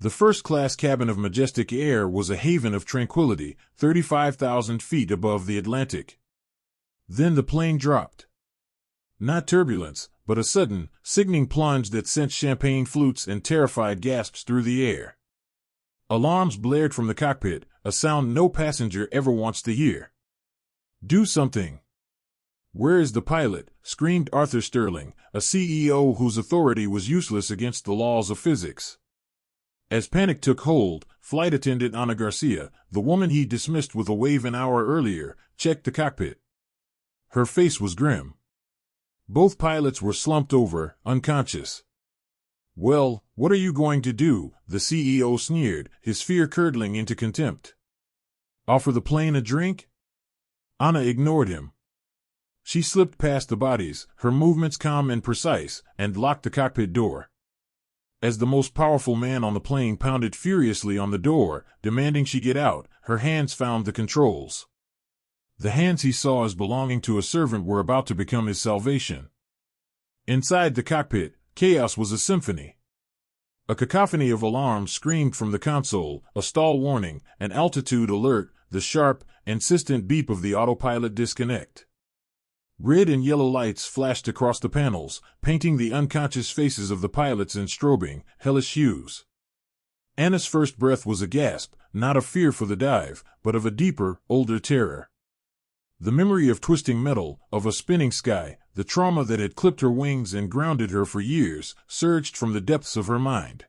The first-class cabin of Majestic Air was a haven of tranquility, 35,000 feet above the Atlantic. Then the plane dropped. Not turbulence, but a sudden, sickening plunge that sent champagne flutes and terrified gasps through the air. Alarms blared from the cockpit, a sound no passenger ever wants to hear. "Do something!" "Where is the pilot?" screamed Arthur Sterling, a CEO whose authority was useless against the laws of physics. As panic took hold, flight attendant Ana Garcia, the woman he dismissed with a wave an hour earlier, checked the cockpit. Her face was grim. Both pilots were slumped over, unconscious. "Well, what are you going to do?" the CEO sneered, his fear curdling into contempt. "Offer the plane a drink?" Ana ignored him. She slipped past the bodies, her movements calm and precise, and locked the cockpit door. As the most powerful man on the plane pounded furiously on the door, demanding she get out, her hands found the controls. The hands he saw as belonging to a servant were about to become his salvation. Inside the cockpit, chaos was a symphony. A cacophony of alarms screamed from the console, a stall warning, an altitude alert, the sharp, insistent beep of the autopilot disconnect. Red and yellow lights flashed across the panels, painting the unconscious faces of the pilots in strobing, hellish hues. Anna's first breath was a gasp, not of fear for the dive, but of a deeper, older terror. The memory of twisting metal, of a spinning sky, the trauma that had clipped her wings and grounded her for years, surged from the depths of her mind.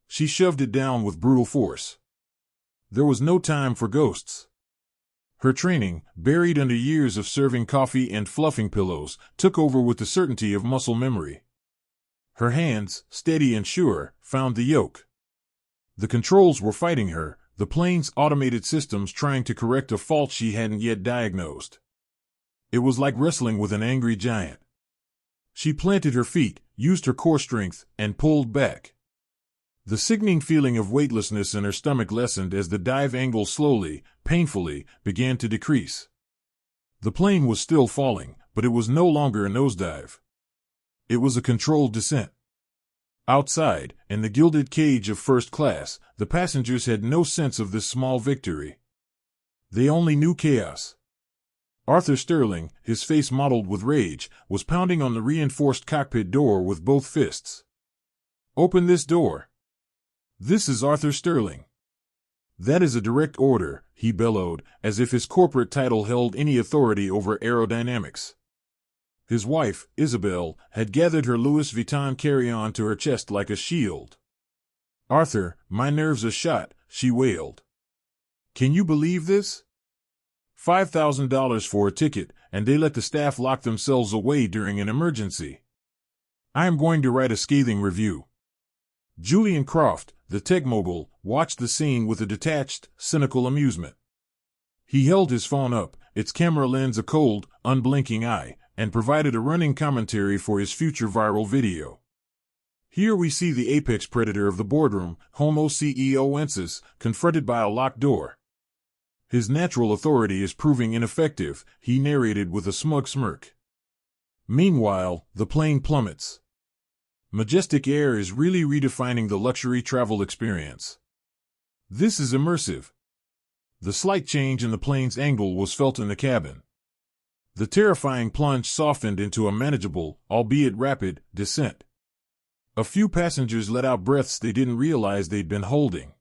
She shoved it down with brutal force. There was no time for ghosts. Her training, buried under years of serving coffee and fluffing pillows, took over with the certainty of muscle memory. Her hands, steady and sure, found the yoke. The controls were fighting her, the plane's automated systems trying to correct a fault she hadn't yet diagnosed. It was like wrestling with an angry giant. She planted her feet, used her core strength, and pulled back. The sickening feeling of weightlessness in her stomach lessened as the dive angle slowly, painfully, began to decrease. The plane was still falling, but it was no longer a nosedive. It was a controlled descent. Outside, in the gilded cage of first class, the passengers had no sense of this small victory. They only knew chaos. Arthur Sterling, his face mottled with rage, was pounding on the reinforced cockpit door with both fists. "Open this door. This is Arthur Sterling." "That is a direct order," he bellowed, as if his corporate title held any authority over aerodynamics. His wife, Isabel, had gathered her Louis Vuitton carry-on to her chest like a shield. "Arthur, my nerves are shot," she wailed. "Can you believe this? $5,000 for a ticket, and they let the staff lock themselves away during an emergency. I am going to write a scathing review." Julian Croft, the tech mogul, watched the scene with a detached, cynical amusement. He held his phone up, its camera lens a cold, unblinking eye, and provided a running commentary for his future viral video. Here we see the apex predator of the boardroom, Homo CEO-ensis, confronted by a locked door. "His natural authority is proving ineffective," he narrated with a smug smirk. Meanwhile, the plane plummets. Majestic Air is really redefining the luxury travel experience. This is immersive. The slight change in the plane's angle was felt in the cabin. The terrifying plunge softened into a manageable, albeit rapid, descent. A few passengers let out breaths they didn't realize they'd been holding.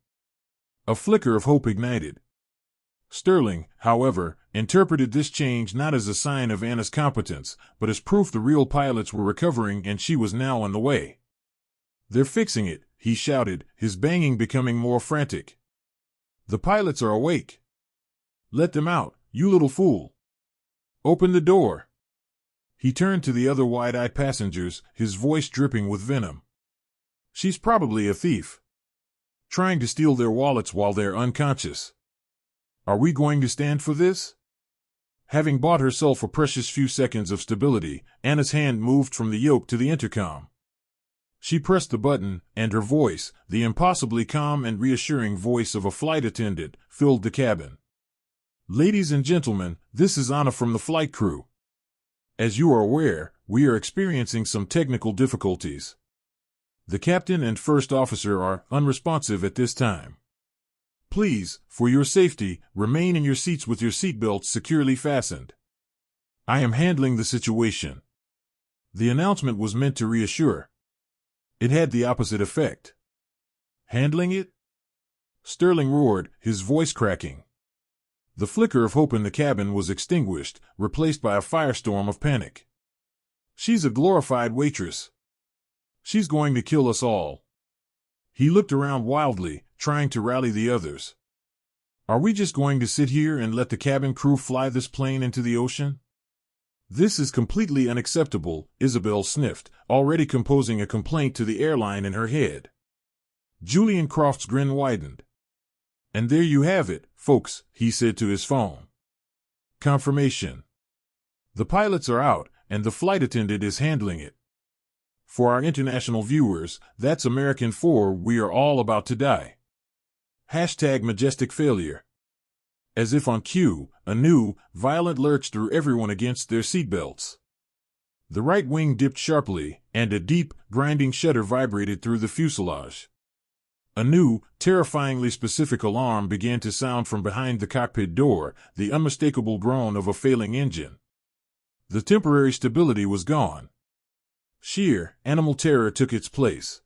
A flicker of hope ignited. Sterling, however, interpreted this change not as a sign of Anna's competence, but as proof the real pilots were recovering and she was now on the way. "They're fixing it," he shouted, his banging becoming more frantic. "The pilots are awake. Let them out, you little fool. Open the door." He turned to the other wide-eyed passengers, his voice dripping with venom. "She's probably a thief. Trying to steal their wallets while they're unconscious. Are we going to stand for this?" Having bought herself a precious few seconds of stability, Anna's hand moved from the yoke to the intercom. She pressed the button, and her voice, the impossibly calm and reassuring voice of a flight attendant, filled the cabin. "Ladies and gentlemen, this is Ana from the flight crew. As you are aware, we are experiencing some technical difficulties. The captain and first officer are unresponsive at this time. Please, for your safety, remain in your seats with your seatbelts securely fastened. I am handling the situation. The announcement was meant to reassure. It had the opposite effect. Handling it? Sterling roared, his voice cracking. The flicker of hope in the cabin was extinguished, replaced by a firestorm of panic. She's a glorified waitress. She's going to kill us all. He looked around wildly, trying to rally the others. Are we just going to sit here and let the cabin crew fly this plane into the ocean? This is completely unacceptable, Isabel sniffed, already composing a complaint to the airline in her head. Julian Croft's grin widened. And there you have it, folks, he said to his phone. Confirmation. The pilots are out, and the flight attendant is handling it. For our international viewers, that's American 4, we are all about to die. #Majestic failure. As if on cue, a new, violent lurch threw everyone against their seatbelts. The right wing dipped sharply, and a deep, grinding shudder vibrated through the fuselage. A new, terrifyingly specific alarm began to sound from behind the cockpit door, the unmistakable groan of a failing engine. The temporary stability was gone. Sheer, animal terror took its place.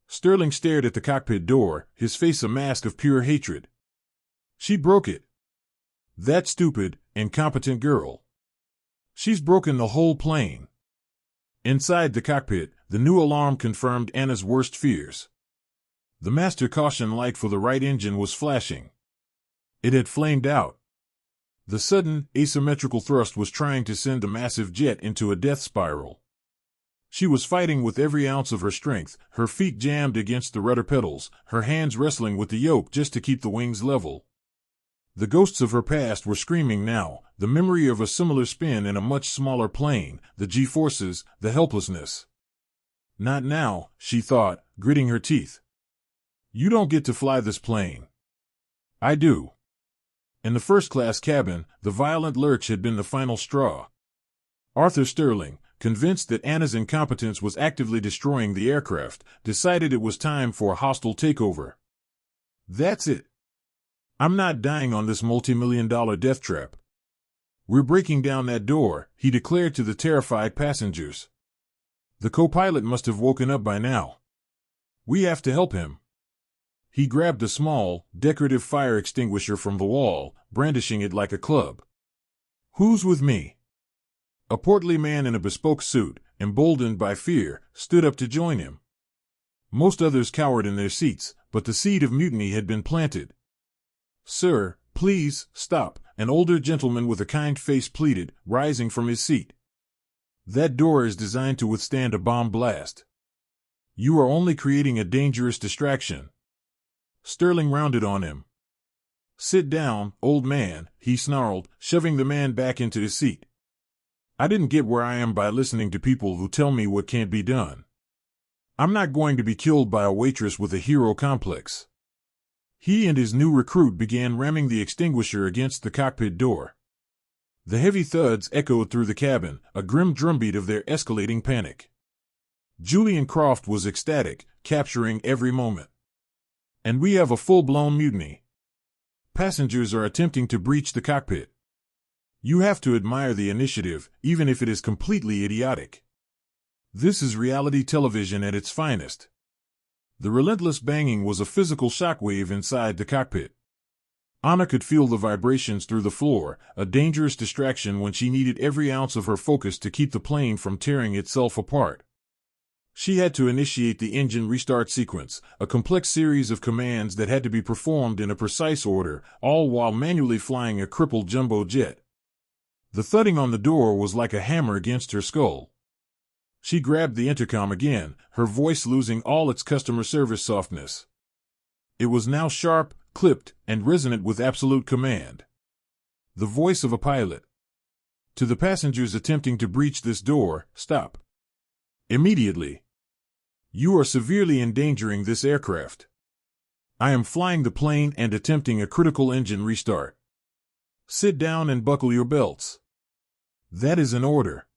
Sterling stared at the cockpit door, his face a mask of pure hatred. She broke it. That stupid, incompetent girl. She's broken the whole plane. Inside the cockpit, the new alarm confirmed Anna's worst fears. The master caution light for the right engine was flashing. It had flamed out. The sudden, asymmetrical thrust was trying to send the massive jet into a death spiral. She was fighting with every ounce of her strength, her feet jammed against the rudder pedals, her hands wrestling with the yoke just to keep the wings level. The ghosts of her past were screaming now, the memory of a similar spin in a much smaller plane, the G-forces, the helplessness. Not now, she thought, gritting her teeth. You don't get to fly this plane. I do. In the first-class cabin, the violent lurch had been the final straw. Arthur Sterling, convinced that Anna's incompetence was actively destroying the aircraft, decided it was time for a hostile takeover. That's it. I'm not dying on this multi-million-dollar death trap. We're breaking down that door, he declared to the terrified passengers. The co-pilot must have woken up by now. We have to help him. He grabbed a small, decorative fire extinguisher from the wall, brandishing it like a club. Who's with me? A portly man in a bespoke suit, emboldened by fear, stood up to join him. Most others cowered in their seats, but the seed of mutiny had been planted. Sir, please, stop, an older gentleman with a kind face pleaded, rising from his seat. That door is designed to withstand a bomb blast. You are only creating a dangerous distraction. Sterling rounded on him. Sit down, old man, he snarled, shoving the man back into his seat. I didn't get where I am by listening to people who tell me what can't be done. I'm not going to be killed by a waitress with a hero complex. He and his new recruit began ramming the extinguisher against the cockpit door. The heavy thuds echoed through the cabin, a grim drumbeat of their escalating panic. Julian Croft was ecstatic, capturing every moment. And we have a full-blown mutiny. Passengers are attempting to breach the cockpit. You have to admire the initiative, even if it is completely idiotic. This is reality television at its finest. The relentless banging was a physical shockwave inside the cockpit. Ana could feel the vibrations through the floor, a dangerous distraction when she needed every ounce of her focus to keep the plane from tearing itself apart. She had to initiate the engine restart sequence, a complex series of commands that had to be performed in a precise order, all while manually flying a crippled jumbo jet. The thudding on the door was like a hammer against her skull. She grabbed the intercom again, her voice losing all its customer service softness. It was now sharp, clipped, and resonant with absolute command. The voice of a pilot. To the passengers attempting to breach this door, stop. Immediately. You are severely endangering this aircraft. I am flying the plane and attempting a critical engine restart. Sit down and buckle your belts. That is an order.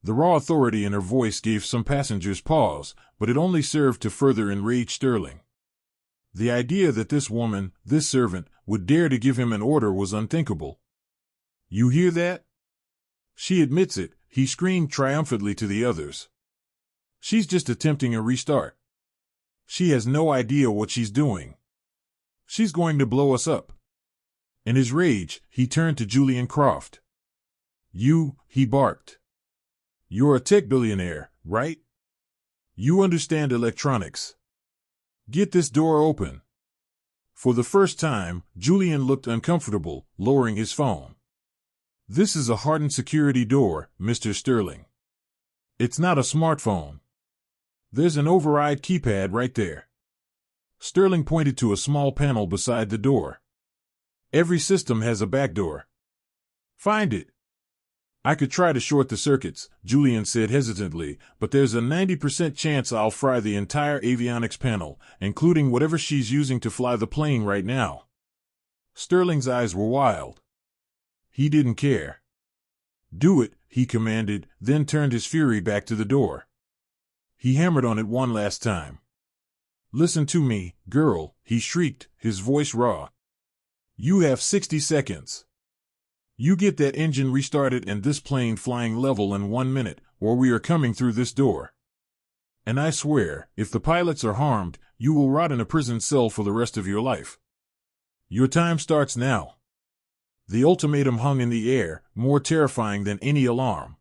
The raw authority in her voice gave some passengers pause, but it only served to further enrage Sterling. The idea that this woman, this servant, would dare to give him an order was unthinkable. "You hear that?" "She admits it," he screamed triumphantly to the others. "She's just attempting a restart. She has no idea what she's doing. She's going to blow us up." In his rage, he turned to Julian Croft. "You," he barked. "You're a tech billionaire, right? You understand electronics. Get this door open." For the first time, Julian looked uncomfortable, lowering his phone. "This is a hardened security door, Mr. Sterling. It's not a smartphone. There's an override keypad right there." Sterling pointed to a small panel beside the door. "Every system has a backdoor. Find it." "I could try to short the circuits," Julian said hesitantly, "but there's a 90% chance I'll fry the entire avionics panel, including whatever she's using to fly the plane right now." Sterling's eyes were wild. He didn't care. "Do it," he commanded, then turned his fury back to the door. He hammered on it one last time. "Listen to me, girl," he shrieked, his voice raw. "You have 60 seconds. You get that engine restarted and this plane flying level in 1 minute, or we are coming through this door. And I swear, if the pilots are harmed, you will rot in a prison cell for the rest of your life. Your time starts now." The ultimatum hung in the air, more terrifying than any alarm.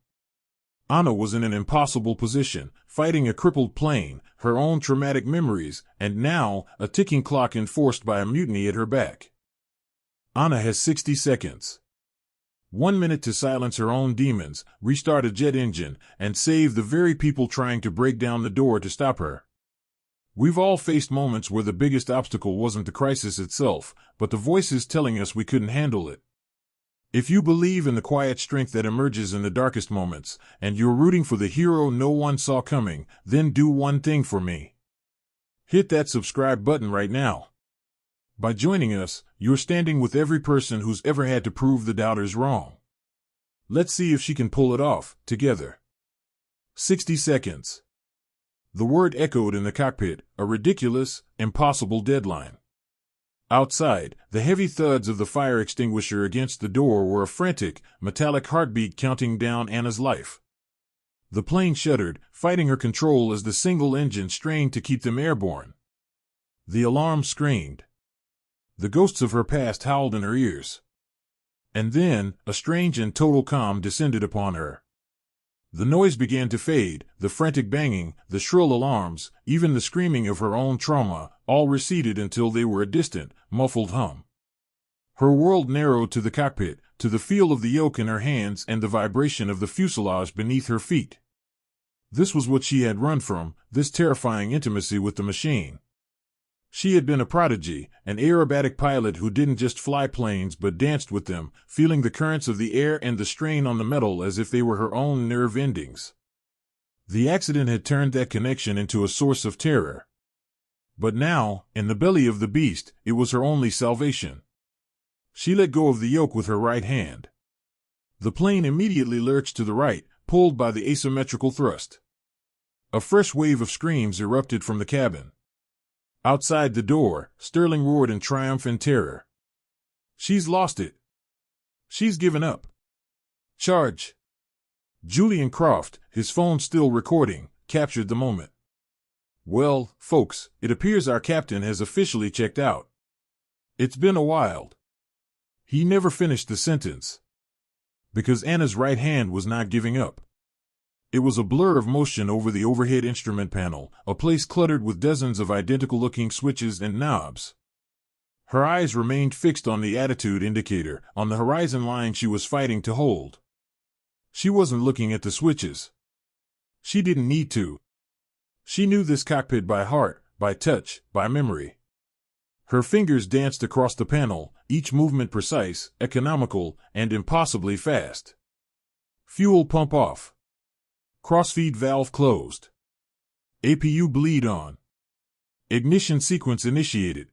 Ana was in an impossible position, fighting a crippled plane, her own traumatic memories, and now, a ticking clock enforced by a mutiny at her back. Ana has 60 seconds. 1 minute to silence her own demons, restart a jet engine, and save the very people trying to break down the door to stop her. We've all faced moments where the biggest obstacle wasn't the crisis itself, but the voices telling us we couldn't handle it. If you believe in the quiet strength that emerges in the darkest moments, and you're rooting for the hero no one saw coming, then do one thing for me. Hit that subscribe button right now. By joining us, you're standing with every person who's ever had to prove the doubters wrong. Let's see if she can pull it off, together. 60 seconds. The word echoed in the cockpit, a ridiculous, impossible deadline. Outside, the heavy thuds of the fire extinguisher against the door were a frantic, metallic heartbeat counting down Ana's life. The plane shuddered, fighting her control as the single engine strained to keep them airborne. The alarm screamed. The ghosts of her past howled in her ears. And then, a strange and total calm descended upon her. The noise began to fade, the frantic banging, the shrill alarms, even the screaming of her own trauma, all receded until they were a distant, muffled hum. Her world narrowed to the cockpit, to the feel of the yoke in her hands and the vibration of the fuselage beneath her feet. This was what she had run from, this terrifying intimacy with the machine. She had been a prodigy, an aerobatic pilot who didn't just fly planes but danced with them, feeling the currents of the air and the strain on the metal as if they were her own nerve endings. The accident had turned that connection into a source of terror. But now, in the belly of the beast, it was her only salvation. She let go of the yoke with her right hand. The plane immediately lurched to the right, pulled by the asymmetrical thrust. A fresh wave of screams erupted from the cabin. Outside the door, Sterling roared in triumph and terror. "She's lost it. She's given up. Charge!" Julian Croft, his phone still recording, captured the moment. "Well, folks, it appears our captain has officially checked out. It's been a while." He never finished the sentence. Because Ana's right hand was not giving up. It was a blur of motion over the overhead instrument panel, a place cluttered with dozens of identical-looking switches and knobs. Her eyes remained fixed on the attitude indicator, on the horizon line she was fighting to hold. She wasn't looking at the switches. She didn't need to. She knew this cockpit by heart, by touch, by memory. Her fingers danced across the panel, each movement precise, economical, and impossibly fast. Fuel pump off. Crossfeed valve closed. APU bleed on. Ignition sequence initiated.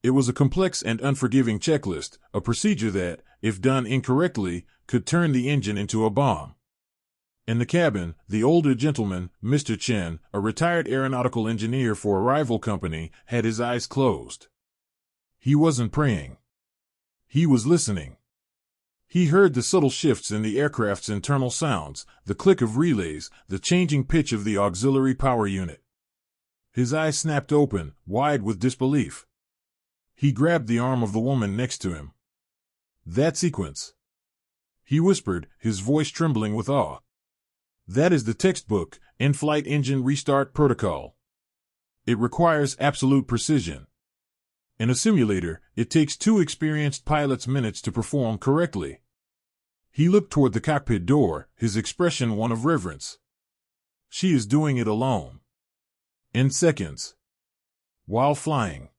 It was a complex and unforgiving checklist, a procedure that, if done incorrectly, could turn the engine into a bomb. In the cabin, the older gentleman, Mr. Chen, a retired aeronautical engineer for a rival company, had his eyes closed. He wasn't praying. He was listening. He heard the subtle shifts in the aircraft's internal sounds, the click of relays, the changing pitch of the auxiliary power unit. His eyes snapped open, wide with disbelief. He grabbed the arm of the woman next to him. "That sequence," he whispered, his voice trembling with awe. "That is the textbook, in-flight engine restart protocol. It requires absolute precision. In a simulator, it takes 2 experienced pilots minutes to perform correctly." He looked toward the cockpit door, his expression one of reverence. "She is doing it alone. In seconds. While flying."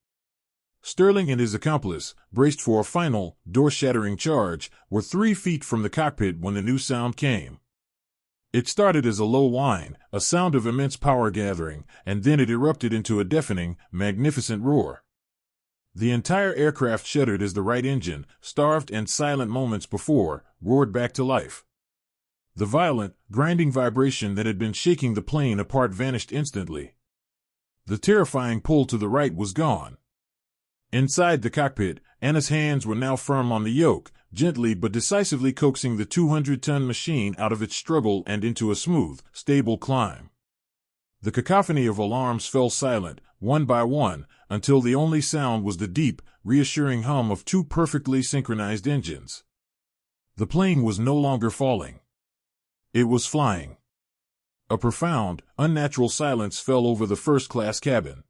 Sterling and his accomplice, braced for a final, door-shattering charge, were 3 feet from the cockpit when the new sound came. It started as a low whine, a sound of immense power gathering, and then it erupted into a deafening, magnificent roar. The entire aircraft shuddered as the right engine, starved and silent moments before, roared back to life. The violent, grinding vibration that had been shaking the plane apart vanished instantly. The terrifying pull to the right was gone. Inside the cockpit, Ana's hands were now firm on the yoke, gently but decisively coaxing the 200-ton machine out of its struggle and into a smooth, stable climb. The cacophony of alarms fell silent, one by one, until the only sound was the deep, reassuring hum of 2 perfectly synchronized engines. The plane was no longer falling. It was flying. A profound, unnatural silence fell over the first-class cabin.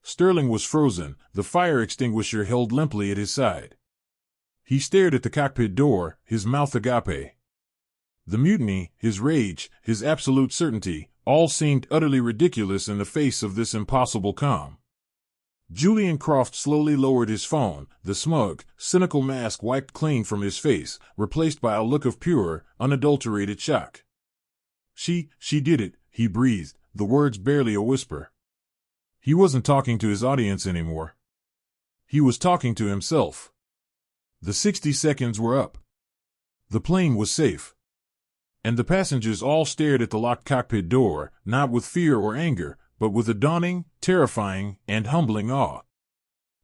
Sterling was frozen, the fire extinguisher held limply at his side. He stared at the cockpit door, his mouth agape. The mutiny, his rage, his absolute certainty, all seemed utterly ridiculous in the face of this impossible calm. Julian Croft slowly lowered his phone, the smug, cynical mask wiped clean from his face, replaced by a look of pure, unadulterated shock. She did it," he breathed, the words barely a whisper. He wasn't talking to his audience anymore. He was talking to himself. The 60 seconds were up. The plane was safe. And the passengers all stared at the locked cockpit door, not with fear or anger, but with a dawning, terrifying, and humbling awe.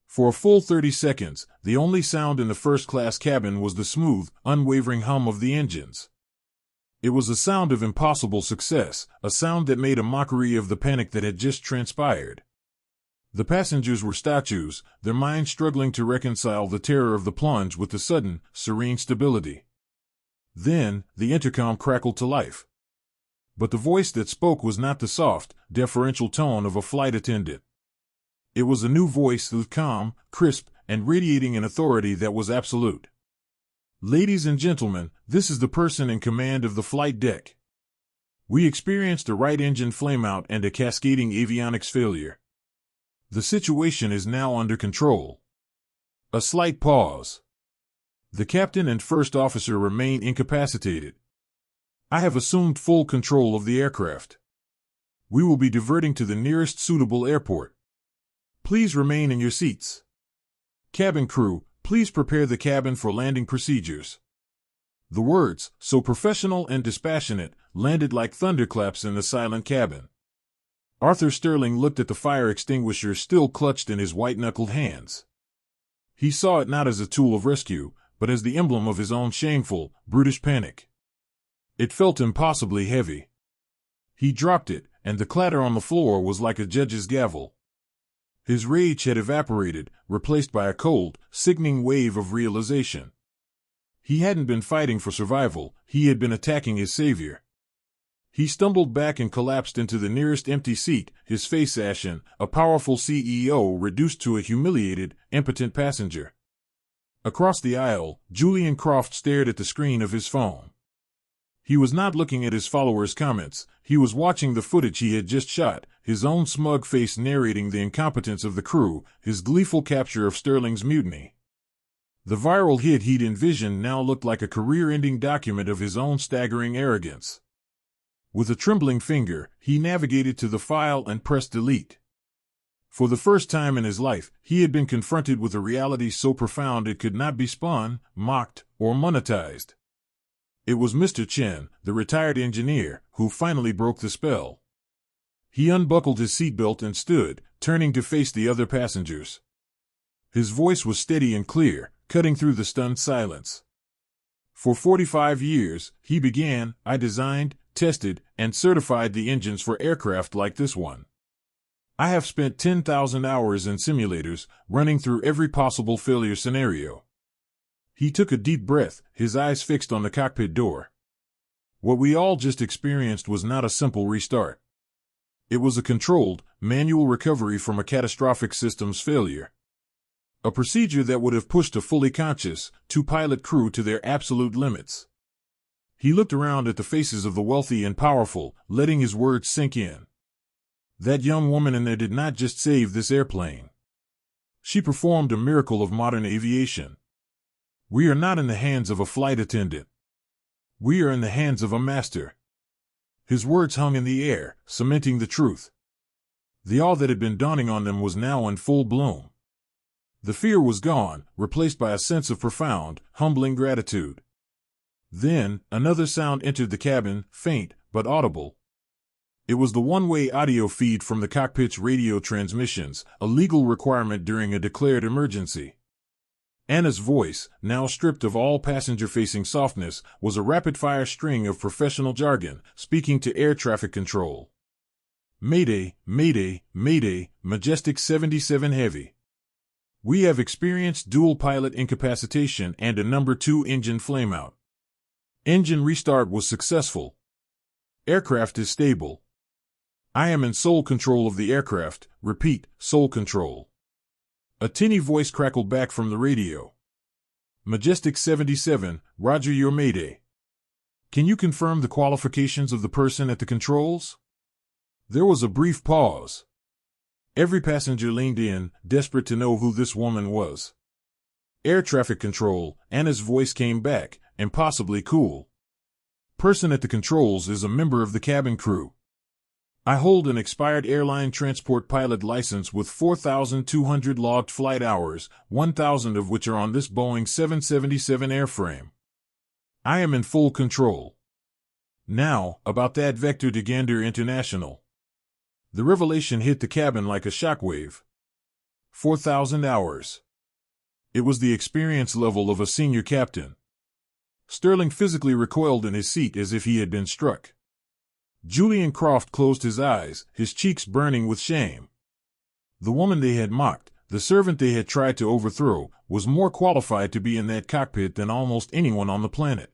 For a full 30 seconds, the only sound in the first-class cabin was the smooth, unwavering hum of the engines. It was a sound of impossible success, a sound that made a mockery of the panic that had just transpired. The passengers were statues, their minds struggling to reconcile the terror of the plunge with the sudden, serene stability. Then, the intercom crackled to life. But the voice that spoke was not the soft, deferential tone of a flight attendant. It was a new voice, calm, crisp, and radiating an authority that was absolute. "Ladies and gentlemen, this is the person in command of the flight deck. We experienced a right engine flameout and a cascading avionics failure. The situation is now under control." A slight pause. "The captain and first officer remain incapacitated. I have assumed full control of the aircraft. We will be diverting to the nearest suitable airport. Please remain in your seats. Cabin crew, please prepare the cabin for landing procedures." The words, so professional and dispassionate, landed like thunderclaps in the silent cabin. Arthur Sterling looked at the fire extinguisher still clutched in his white-knuckled hands. He saw it not as a tool of rescue, but as the emblem of his own shameful, brutish panic. It felt impossibly heavy. He dropped it, and the clatter on the floor was like a judge's gavel. His rage had evaporated, replaced by a cold, sickening wave of realization. He hadn't been fighting for survival, he had been attacking his savior. He stumbled back and collapsed into the nearest empty seat, his face ashen, a powerful CEO reduced to a humiliated, impotent passenger. Across the aisle, Julian Croft stared at the screen of his phone. He was not looking at his followers' comments, he was watching the footage he had just shot, his own smug face narrating the incompetence of the crew, his gleeful capture of Sterling's mutiny. The viral hit he'd envisioned now looked like a career-ending document of his own staggering arrogance. With a trembling finger, he navigated to the file and pressed delete. For the first time in his life, he had been confronted with a reality so profound it could not be spun, mocked, or monetized. It was Mr. Chen, the retired engineer, who finally broke the spell. He unbuckled his seatbelt and stood, turning to face the other passengers. His voice was steady and clear, cutting through the stunned silence. For 45 years, he began, I designed, tested, and certified the engines for aircraft like this one. I have spent 10,000 hours in simulators, running through every possible failure scenario. He took a deep breath, his eyes fixed on the cockpit door. What we all just experienced was not a simple restart. It was a controlled, manual recovery from a catastrophic systems failure. A procedure that would have pushed a fully conscious, two-pilot crew to their absolute limits. He looked around at the faces of the wealthy and powerful, letting his words sink in. That young woman in there did not just save this airplane. She performed a miracle of modern aviation. We are not in the hands of a flight attendant. We are in the hands of a master. His words hung in the air, cementing the truth. The awe that had been dawning on them was now in full bloom. The fear was gone, replaced by a sense of profound, humbling gratitude. Then, another sound entered the cabin, faint, but audible. It was the one-way audio feed from the cockpit's radio transmissions, a legal requirement during a declared emergency. Ana's voice, now stripped of all passenger-facing softness, was a rapid-fire string of professional jargon, speaking to air traffic control. Mayday, Mayday, Mayday, Majestic 77 Heavy. We have experienced dual-pilot incapacitation and a number 2 engine flameout. Engine restart was successful. Aircraft is stable. I am in sole control of the aircraft, repeat, sole control. A tinny voice crackled back from the radio. Majestic 77, roger your mayday. Can you confirm the qualifications of the person at the controls? There was a brief pause. Every passenger leaned in, desperate to know who this woman was. Air traffic control, Ana's voice came back, impossibly cool. Person at the controls is a member of the cabin crew. I hold an expired airline transport pilot license with 4,200 logged flight hours, 1,000 of which are on this Boeing 777 airframe. I am in full control. Now, about that Vector de Gander International. The revelation hit the cabin like a shockwave. 4,000 hours. It was the experience level of a senior captain. Sterling physically recoiled in his seat as if he had been struck. Julian Croft closed his eyes, his cheeks burning with shame. The woman they had mocked, the servant they had tried to overthrow, was more qualified to be in that cockpit than almost anyone on the planet.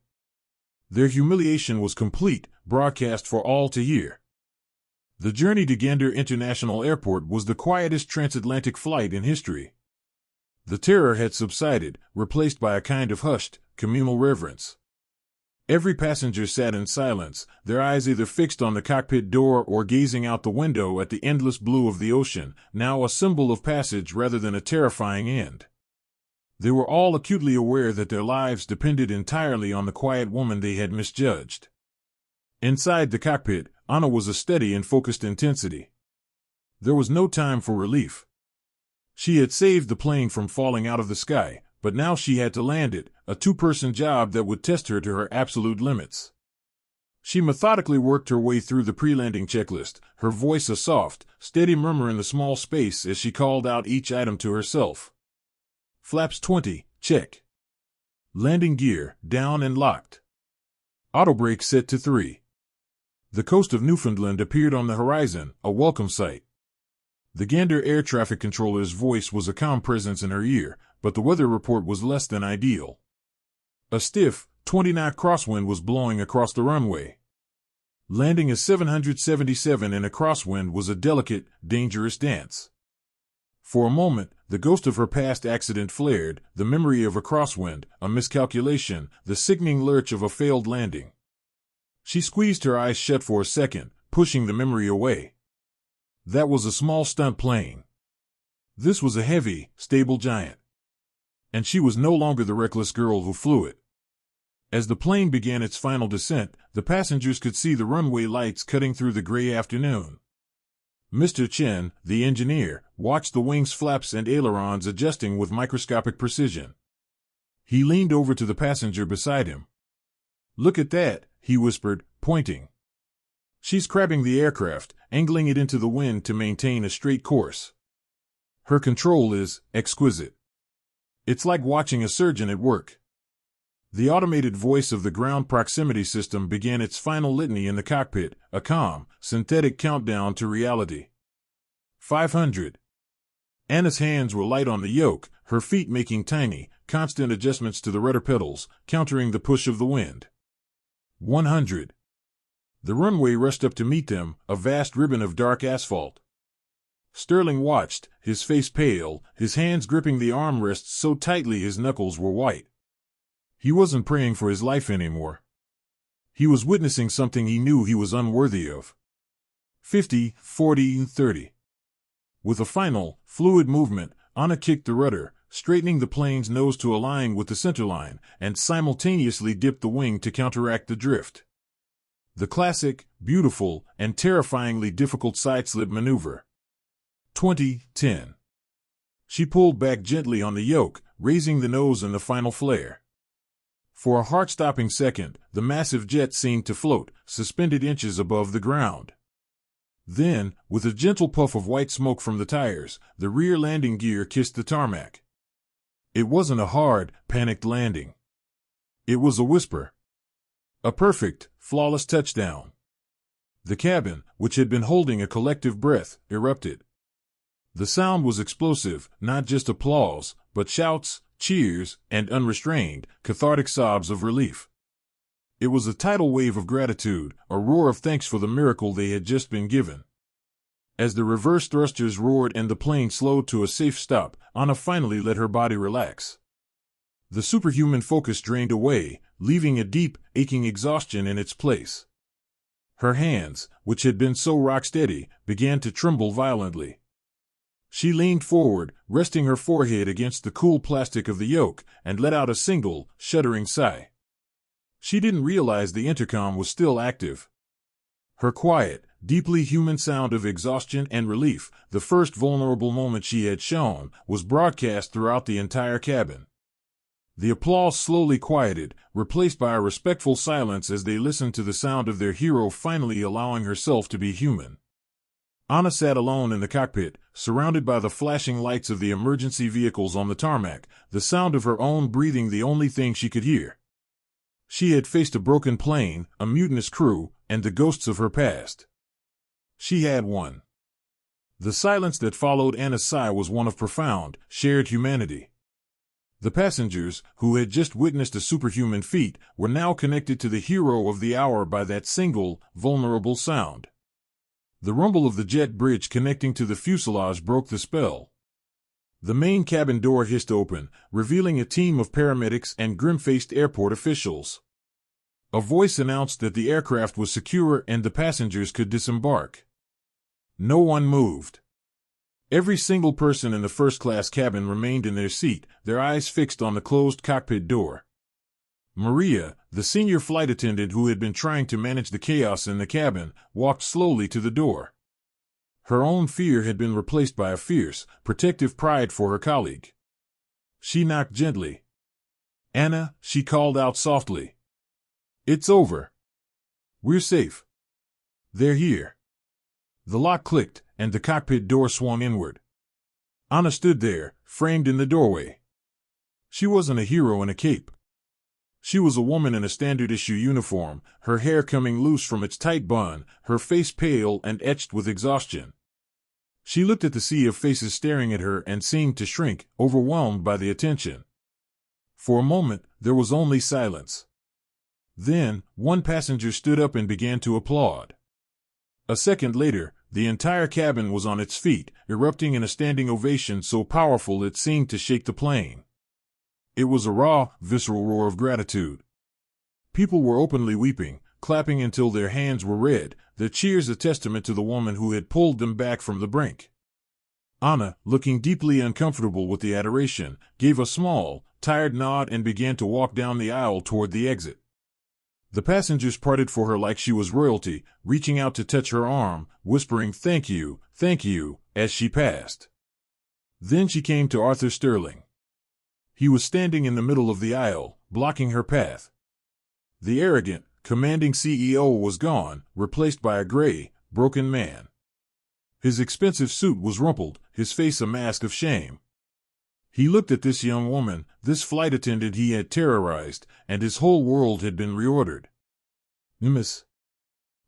Their humiliation was complete, broadcast for all to hear. The journey to Gander International Airport was the quietest transatlantic flight in history. The terror had subsided, replaced by a kind of hushed, communal reverence. Every passenger sat in silence, their eyes either fixed on the cockpit door or gazing out the window at the endless blue of the ocean, now a symbol of passage rather than a terrifying end. They were all acutely aware that their lives depended entirely on the quiet woman they had misjudged. Inside the cockpit, Ana was a steady and focused intensity. There was no time for relief. She had saved the plane from falling out of the sky, but now she had to land it, a two-person job that would test her to her absolute limits. She methodically worked her way through the pre-landing checklist, her voice a soft, steady murmur in the small space as she called out each item to herself. Flaps 20, check. Landing gear, down and locked. Autobrake set to 3. The coast of Newfoundland appeared on the horizon, a welcome sight. The Gander air traffic controller's voice was a calm presence in her ear, but the weather report was less than ideal. A stiff, 20-knot crosswind was blowing across the runway. Landing a 777 in a crosswind was a delicate, dangerous dance. For a moment, the ghost of her past accident flared, the memory of a crosswind, a miscalculation, the sickening lurch of a failed landing. She squeezed her eyes shut for a second, pushing the memory away. That was a small stunt plane. This was a heavy, stable giant. And she was no longer the reckless girl who flew it. As the plane began its final descent, the passengers could see the runway lights cutting through the gray afternoon. Mr. Chen, the engineer, watched the wings' flaps and ailerons adjusting with microscopic precision. He leaned over to the passenger beside him. "Look at that," he whispered, pointing. "She's crabbing the aircraft, angling it into the wind to maintain a straight course. Her control is exquisite. It's like watching a surgeon at work." The automated voice of the ground proximity system began its final litany in the cockpit, a calm, synthetic countdown to reality. 500. Ana's hands were light on the yoke, her feet making tiny, constant adjustments to the rudder pedals, countering the push of the wind. 100. The runway rushed up to meet them, a vast ribbon of dark asphalt. Sterling watched, his face pale, his hands gripping the armrests so tightly his knuckles were white. He wasn't praying for his life anymore. He was witnessing something he knew he was unworthy of. 50, 40, 30. With a final, fluid movement, Ana kicked the rudder, straightening the plane's nose to align with the centerline, and simultaneously dipped the wing to counteract the drift. The classic, beautiful, and terrifyingly difficult sideslip maneuver. 20-10. She pulled back gently on the yoke, raising the nose in the final flare. For a heart-stopping second, the massive jet seemed to float, suspended inches above the ground. Then, with a gentle puff of white smoke from the tires, the rear landing gear kissed the tarmac. It wasn't a hard, panicked landing. It was a whisper. A perfect, flawless touchdown. The cabin, which had been holding a collective breath, erupted. The sound was explosive, not just applause, but shouts, cheers, and unrestrained, cathartic sobs of relief. It was a tidal wave of gratitude, a roar of thanks for the miracle they had just been given. As the reverse thrusters roared and the plane slowed to a safe stop, Ana finally let her body relax. The superhuman focus drained away, leaving a deep, aching exhaustion in its place. Her hands, which had been so rock-steady, began to tremble violently. She leaned forward, resting her forehead against the cool plastic of the yoke, and let out a single, shuddering sigh. She didn't realize the intercom was still active. Her quiet, deeply human sound of exhaustion and relief, the first vulnerable moment she had shown, was broadcast throughout the entire cabin. The applause slowly quieted, replaced by a respectful silence as they listened to the sound of their hero finally allowing herself to be human. Ana sat alone in the cockpit, surrounded by the flashing lights of the emergency vehicles on the tarmac, the sound of her own breathing the only thing she could hear. She had faced a broken plane, a mutinous crew, and the ghosts of her past. She had won. The silence that followed Ana's sigh was one of profound, shared humanity. The passengers, who had just witnessed a superhuman feat, were now connected to the hero of the hour by that single, vulnerable sound. The rumble of the jet bridge connecting to the fuselage broke the spell. The main cabin door hissed open, revealing a team of paramedics and grim-faced airport officials. A voice announced that the aircraft was secure and the passengers could disembark. No one moved. Every single person in the first-class cabin remained in their seat, their eyes fixed on the closed cockpit door. Maria, the senior flight attendant who had been trying to manage the chaos in the cabin, walked slowly to the door. Her own fear had been replaced by a fierce, protective pride for her colleague. She knocked gently. "Ana," she called out softly. "It's over. We're safe. They're here." The lock clicked, and the cockpit door swung inward. Ana stood there, framed in the doorway. She wasn't a hero in a cape. She was a woman in a standard-issue uniform, her hair coming loose from its tight bun, her face pale and etched with exhaustion. She looked at the sea of faces staring at her and seemed to shrink, overwhelmed by the attention. For a moment, there was only silence. Then, one passenger stood up and began to applaud. A second later, the entire cabin was on its feet, erupting in a standing ovation so powerful it seemed to shake the plane. It was a raw, visceral roar of gratitude. People were openly weeping, clapping until their hands were red, their cheers a testament to the woman who had pulled them back from the brink. Ana, looking deeply uncomfortable with the adoration, gave a small, tired nod and began to walk down the aisle toward the exit. The passengers parted for her like she was royalty, reaching out to touch her arm, whispering thank you, as she passed. Then she came to Arthur Sterling. He was standing in the middle of the aisle, blocking her path. The arrogant, commanding CEO was gone, replaced by a gray, broken man. His expensive suit was rumpled, his face a mask of shame. He looked at this young woman, this flight attendant he had terrorized, and his whole world had been reordered. "Miss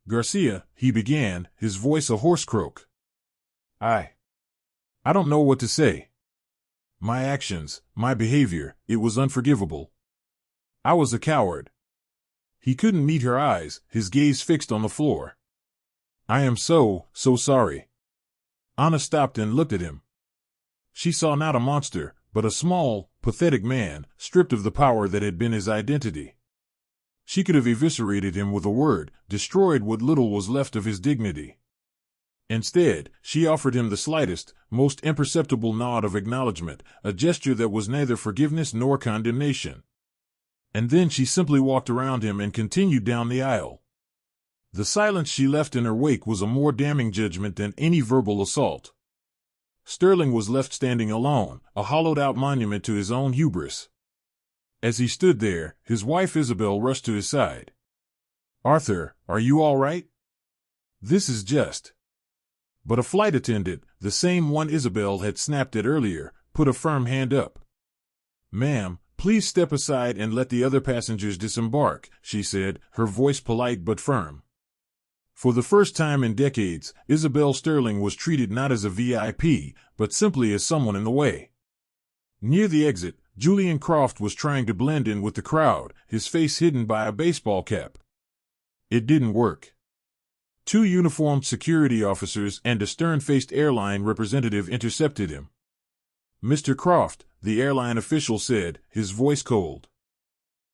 Garcia," he began, his voice a hoarse croak. I don't know what to say. My actions, my behavior, it was unforgivable. I was a coward." He couldn't meet her eyes, his gaze fixed on the floor. "I am so sorry." Ana stopped and looked at him. She saw not a monster, but a small, pathetic man, stripped of the power that had been his identity. She could have eviscerated him with a word, destroyed what little was left of his dignity. Instead, she offered him the slightest, most imperceptible nod of acknowledgement, a gesture that was neither forgiveness nor condemnation. And then she simply walked around him and continued down the aisle. The silence she left in her wake was a more damning judgment than any verbal assault. Sterling was left standing alone, a hollowed-out monument to his own hubris. As he stood there, his wife Isabel rushed to his side. "Arthur, are you all right? This is just—" But a flight attendant, the same one Isabel had snapped at earlier, put a firm hand up. "Ma'am, please step aside and let the other passengers disembark," she said, her voice polite but firm. For the first time in decades, Isabel Sterling was treated not as a VIP, but simply as someone in the way. Near the exit, Julian Croft was trying to blend in with the crowd, his face hidden by a baseball cap. It didn't work. Two uniformed security officers and a stern-faced airline representative intercepted him. "Mr. Croft," the airline official said, his voice cold.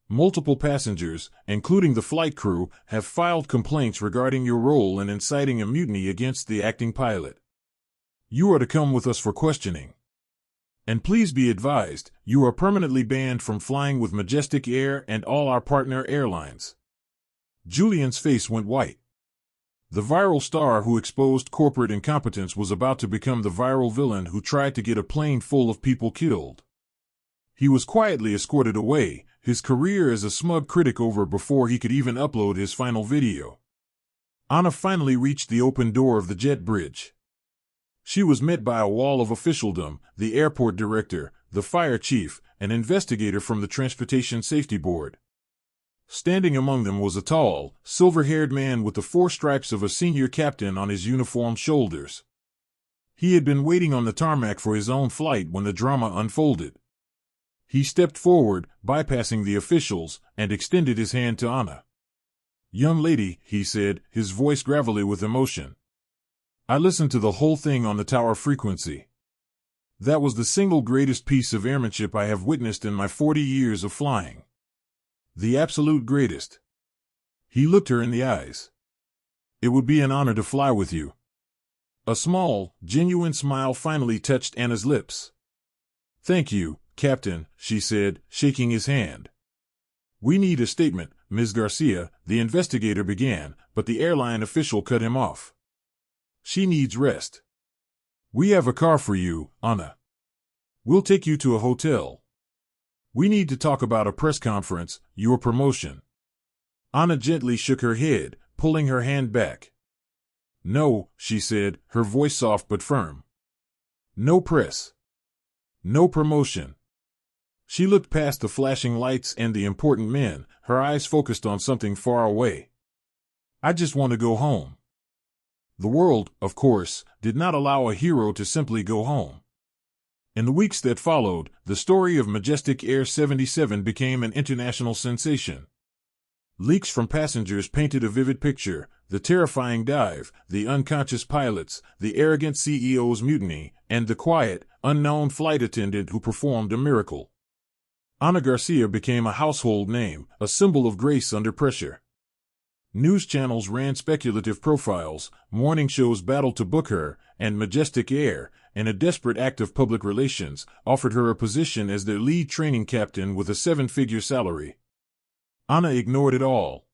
"Multiple passengers, including the flight crew, have filed complaints regarding your role in inciting a mutiny against the acting pilot. You are to come with us for questioning. And please be advised, you are permanently banned from flying with Majestic Air and all our partner airlines." Julian's face went white. The viral star who exposed corporate incompetence was about to become the viral villain who tried to get a plane full of people killed. He was quietly escorted away, his career as a smug critic over before he could even upload his final video. Ana finally reached the open door of the jet bridge. She was met by a wall of officialdom, the airport director, the fire chief, an investigator from the Transportation Safety Board. Standing among them was a tall, silver-haired man with the four stripes of a senior captain on his uniformed shoulders. He had been waiting on the tarmac for his own flight when the drama unfolded. He stepped forward, bypassing the officials, and extended his hand to Ana. "Young lady," he said, his voice gravelly with emotion. "I listened to the whole thing on the tower frequency. That was the single greatest piece of airmanship I have witnessed in my 40 years of flying. The absolute greatest." He looked her in the eyes. "It would be an honor to fly with you." A small, genuine smile finally touched Ana's lips. "Thank you, Captain," she said, shaking his hand. "We need a statement, Ms. Garcia," the investigator began, but the airline official cut him off. "She needs rest. We have a car for you, Ana. We'll take you to a hotel. We need to talk about a press conference, your promotion." Ana gently shook her head, pulling her hand back. "No," she said, her voice soft but firm. "No press. No promotion." She looked past the flashing lights and the important men, her eyes focused on something far away. "I just want to go home." The world, of course, did not allow a hero to simply go home. In the weeks that followed, the story of Majestic Air 77 became an international sensation. Leaks from passengers painted a vivid picture: the terrifying dive, the unconscious pilots, the arrogant CEO's mutiny, and the quiet, unknown flight attendant who performed a miracle. Ana Garcia became a household name, a symbol of grace under pressure. News channels ran speculative profiles, morning shows battled to book her, and Majestic Air, in a desperate act of public relations, offered her a position as their lead training captain with a 7-figure salary. Ana ignored it all.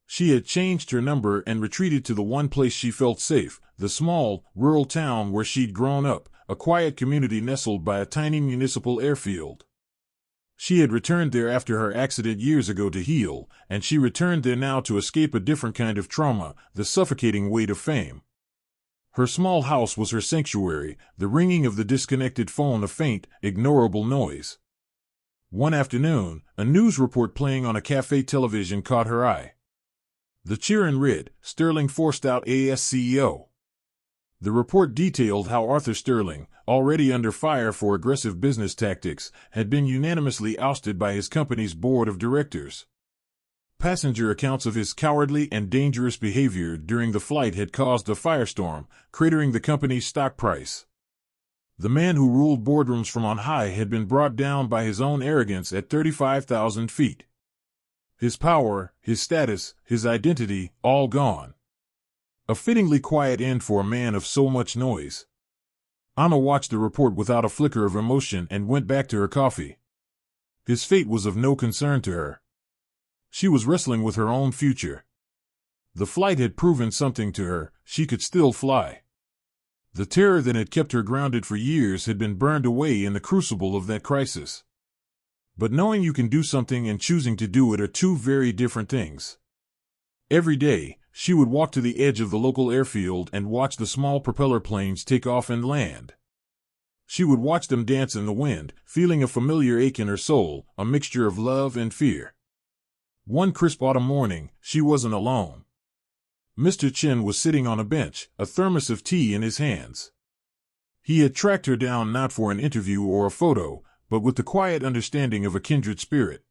She had changed her number and retreated to the one place she felt safe, the small, rural town where she'd grown up, a quiet community nestled by a tiny municipal airfield. She had returned there after her accident years ago to heal, and she returned there now to escape a different kind of trauma, the suffocating weight of fame. Her small house was her sanctuary, the ringing of the disconnected phone a faint, ignorable noise. One afternoon, a news report playing on a cafe television caught her eye. The cheerin' read, Sterling forced out AS CEO. The report detailed how Arthur Sterling, already under fire for aggressive business tactics, had been unanimously ousted by his company's board of directors. Passenger accounts of his cowardly and dangerous behavior during the flight had caused a firestorm, cratering the company's stock price. The man who ruled boardrooms from on high had been brought down by his own arrogance at 35,000 feet. His power, his status, his identity, all gone. A fittingly quiet end for a man of so much noise. Ana watched the report without a flicker of emotion and went back to her coffee. His fate was of no concern to her. She was wrestling with her own future. The flight had proven something to her, she could still fly. The terror that had kept her grounded for years had been burned away in the crucible of that crisis. But knowing you can do something and choosing to do it are two very different things. Every day, she would walk to the edge of the local airfield and watch the small propeller planes take off and land. She would watch them dance in the wind, feeling a familiar ache in her soul, a mixture of love and fear. One crisp autumn morning, she wasn't alone. Mr. Chen was sitting on a bench, a thermos of tea in his hands. He had tracked her down not for an interview or a photo, but with the quiet understanding of a kindred spirit.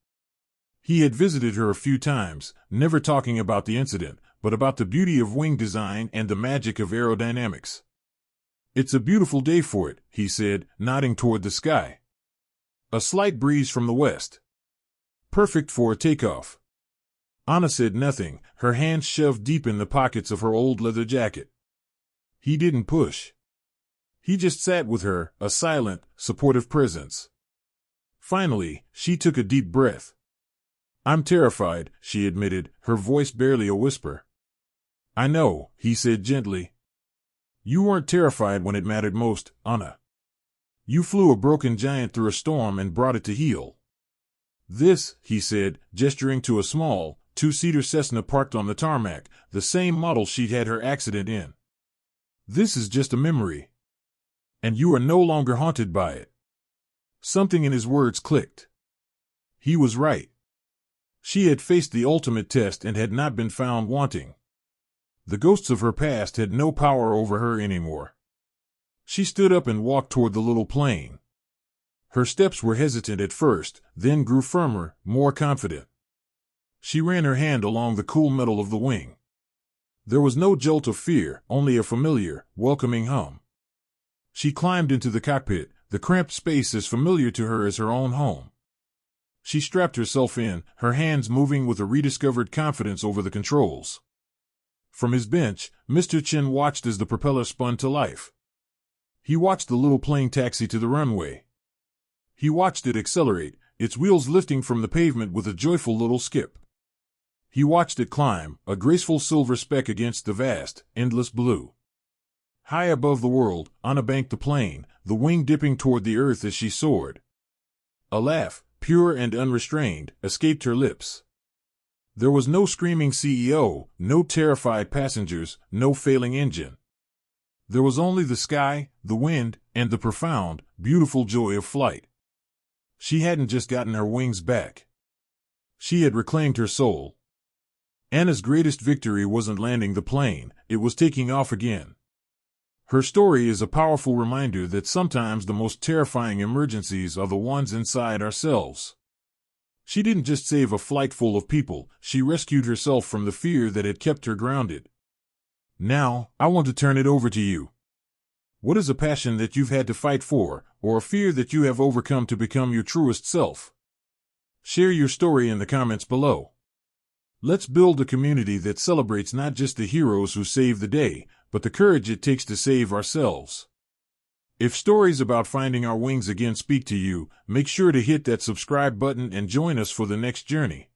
He had visited her a few times, never talking about the incident, but about the beauty of wing design and the magic of aerodynamics. "It's a beautiful day for it," he said, nodding toward the sky. "A slight breeze from the west. Perfect for a takeoff." Ana said nothing, her hands shoved deep in the pockets of her old leather jacket. He didn't push. He just sat with her, a silent, supportive presence. Finally, she took a deep breath. "I'm terrified," she admitted, her voice barely a whisper. "I know," he said gently. "You weren't terrified when it mattered most, Ana. You flew a broken giant through a storm and brought it to heel. This," he said, gesturing to a small, two-seater Cessna parked on the tarmac, the same model she'd had her accident in. "This is just a memory. And you are no longer haunted by it." Something in his words clicked. He was right. She had faced the ultimate test and had not been found wanting. The ghosts of her past had no power over her anymore. She stood up and walked toward the little plane. Her steps were hesitant at first, then grew firmer, more confident. She ran her hand along the cool metal of the wing. There was no jolt of fear, only a familiar, welcoming hum. She climbed into the cockpit, the cramped space as familiar to her as her own home. She strapped herself in, her hands moving with a rediscovered confidence over the controls. From his bench, Mr. Chen watched as the propeller spun to life. He watched the little plane taxi to the runway. He watched it accelerate, its wheels lifting from the pavement with a joyful little skip. He watched it climb, a graceful silver speck against the vast, endless blue. High above the world, Ana banked the plane, the wing dipping toward the earth as she soared. A laugh, pure and unrestrained, escaped her lips. There was no screaming CEO, no terrified passengers, no failing engine. There was only the sky, the wind, and the profound, beautiful joy of flight. She hadn't just gotten her wings back. She had reclaimed her soul. Ana's greatest victory wasn't landing the plane, it was taking off again. Her story is a powerful reminder that sometimes the most terrifying emergencies are the ones inside ourselves. She didn't just save a flight full of people, she rescued herself from the fear that had kept her grounded. Now, I want to turn it over to you. What is a passion that you've had to fight for, or a fear that you have overcome to become your truest self? Share your story in the comments below. Let's build a community that celebrates not just the heroes who save the day, but the courage it takes to save ourselves. If stories about finding our wings again speak to you, make sure to hit that subscribe button and join us for the next journey.